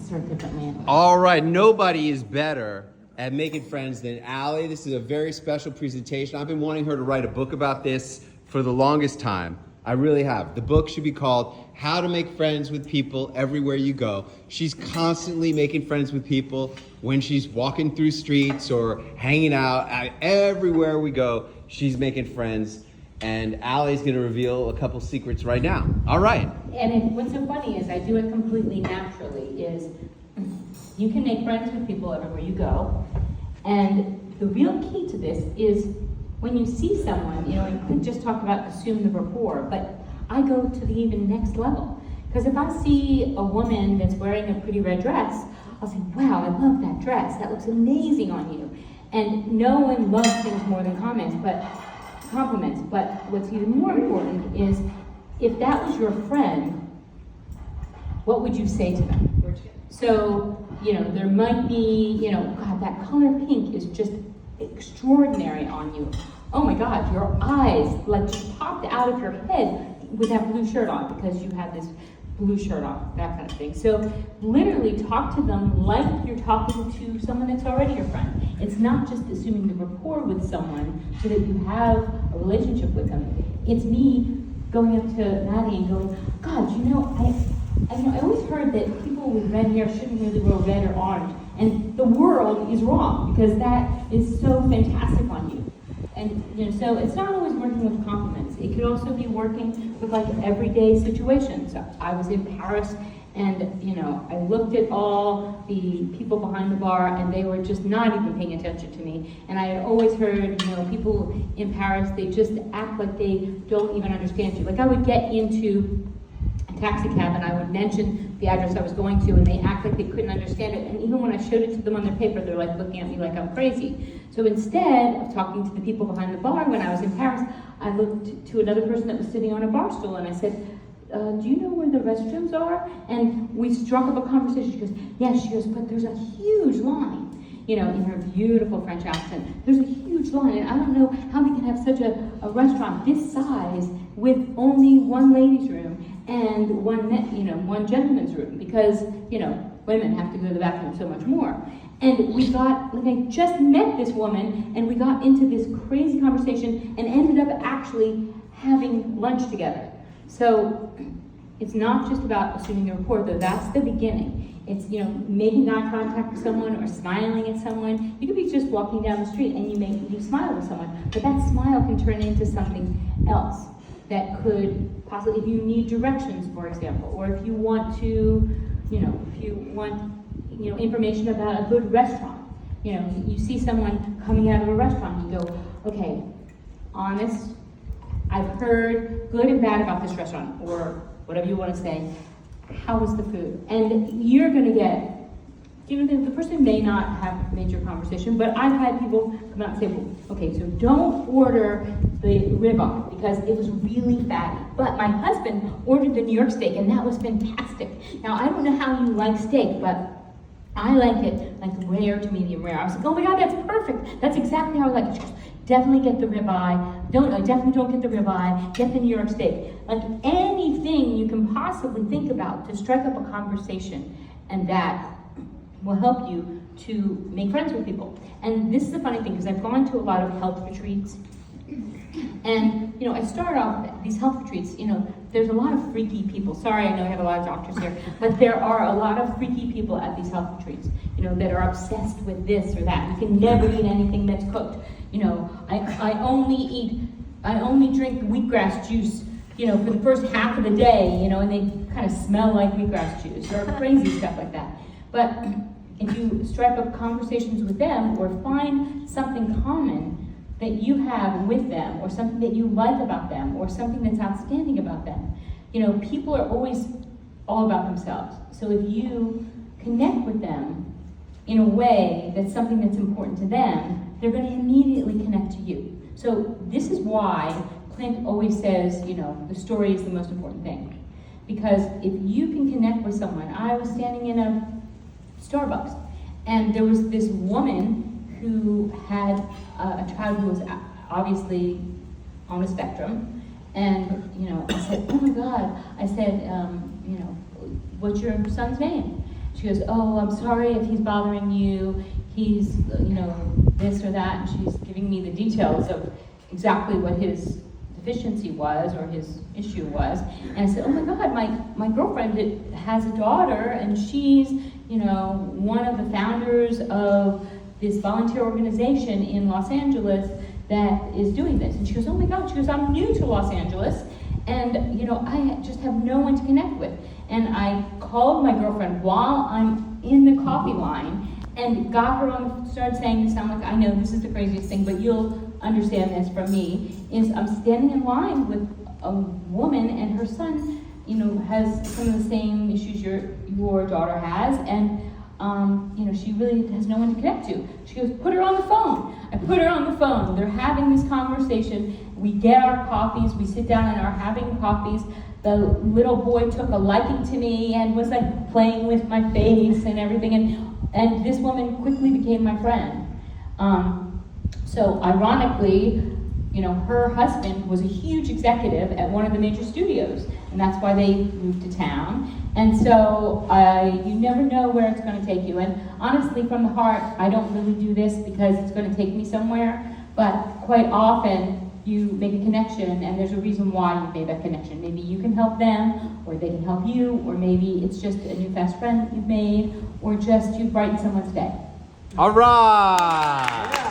start differently. All right, nobody is better at making friends than Allie. This is a very special presentation. I've been wanting her to write a book about this for the longest time. I really have. The book should be called How to Make Friends with People Everywhere You Go. She's constantly making friends with people when she's walking through streets or hanging out. Everywhere we go, she's making friends. And Allie's going to reveal a couple secrets right now. All right. And what's so funny is I do it completely naturally, is you can make friends with people everywhere you go. And the real key to this is when you see someone, you could just talk about assume the rapport, but I go to the even next level. Because if I see a woman that's wearing a pretty red dress, I'll say, wow, I love that dress. That looks amazing on you. And no one loves things more than compliments, but what's even more important is if that was your friend, what would you say to them? So, there might be, God, that color pink is just extraordinary on you. Oh my God, your eyes just popped out of your head with that blue shirt on because you had this blue shirt on, that kind of thing. So literally talk to them like you're talking to someone that's already your friend. It's not just assuming the rapport with someone so that you have a relationship with them. It's me going up to Maddie and going, God, I always heard that people with red hair shouldn't really wear red or orange. And the world is wrong because that is so fantastic on you. And so it's not always working with compliments. It could also be working with everyday situations. I was in Paris and I looked at all the people behind the bar and they were just not even paying attention to me. And I had always heard, people in Paris, they just act like they don't even understand you. Like I would get into a taxi cab and I would mention the address I was going to and they act like they couldn't understand it. And even when I showed it to them on their paper, they're looking at me like I'm crazy. So instead of talking to the people behind the bar when I was in Paris, I looked to another person that was sitting on a bar stool and I said, do you know where the restrooms are? And we struck up a conversation. She goes, yes. She goes, but there's a huge line. In her beautiful French accent, there's a huge line, and I don't know how they can have such a restaurant this size with only one ladies' room and one gentleman's room, because women have to go to the bathroom so much more. And I just met this woman, and we got into this crazy conversation and ended up actually having lunch together. So it's not just about assuming the rapport, though. That's the beginning. It's, making eye contact with someone or smiling at someone. You could be just walking down the street and you smile with someone, but that smile can turn into something else that could possibly, if you need directions, for example, or if you want to, information about a good restaurant. You see someone coming out of a restaurant, you go, okay, honest, I've heard good and bad about this restaurant, or whatever you want to say. How was the food? And you're going to get, the person may not have major conversation, but I've had people come out and say, well, okay, so don't order the ribeye because it was really fatty. But my husband ordered the New York steak and that was fantastic. Now, I don't know how you like steak, but I like it rare to medium rare. I was like, oh my God, that's perfect. That's exactly how I like it. She goes, definitely get the ribeye. Definitely don't get the ribeye. Get the New York steak. Anything you can possibly think about to strike up a conversation, and that will help you to make friends with people. And this is the funny thing, because I've gone to a lot of health retreats, and I start off these health retreats. There's a lot of freaky people. Sorry, I know I have a lot of doctors here, but there are a lot of freaky people at these health retreats. That are obsessed with this or that. You can never eat anything that's cooked. I only drink wheatgrass juice, for the first half of the day, and they kind of smell like wheatgrass juice or crazy stuff like that. But if you strike up conversations with them or find something common that you have with them or something that you like about them or something that's outstanding about them, people are always all about themselves. So if you connect with them in a way that's something that's important to them, they're going to immediately connect to you. So this is why Clint always says, the story is the most important thing. Because if you can connect with someone, I was standing in a Starbucks, and there was this woman who had a child who was obviously on a spectrum, and I said, oh my God, I said, what's your son's name? She goes, oh, I'm sorry if he's bothering you. He's, this or that. And she's giving me the details of exactly what his deficiency was or his issue was. And I said, oh my God, my girlfriend has a daughter, and she's, one of the founders of this volunteer organization in Los Angeles that is doing this. And she goes, oh my God, she goes, I'm new to Los Angeles, and I just have no one to connect with. And I called my girlfriend while I'm in the coffee line and got her on the, started saying this, I'm like, I know this is the craziest thing, but you'll understand this from me, is I'm standing in line with a woman, and her son, has some of the same issues your daughter has, and she really has no one to connect to. She goes, put her on the phone. I put her on the phone. They're having this conversation. We get our coffees. We sit down and are having coffees. The little boy took a liking to me and was like playing with my face and everything. And this woman quickly became my friend. So ironically, her husband was a huge executive at one of the major studios, and that's why they moved to town. And so you never know where it's going to take you. And honestly, from the heart, I don't really do this because it's going to take me somewhere, but quite often you make a connection, and there's a reason why you made that connection. Maybe you can help them, or they can help you, or maybe it's just a new fast friend that you've made, or just you brighten someone's day. All right.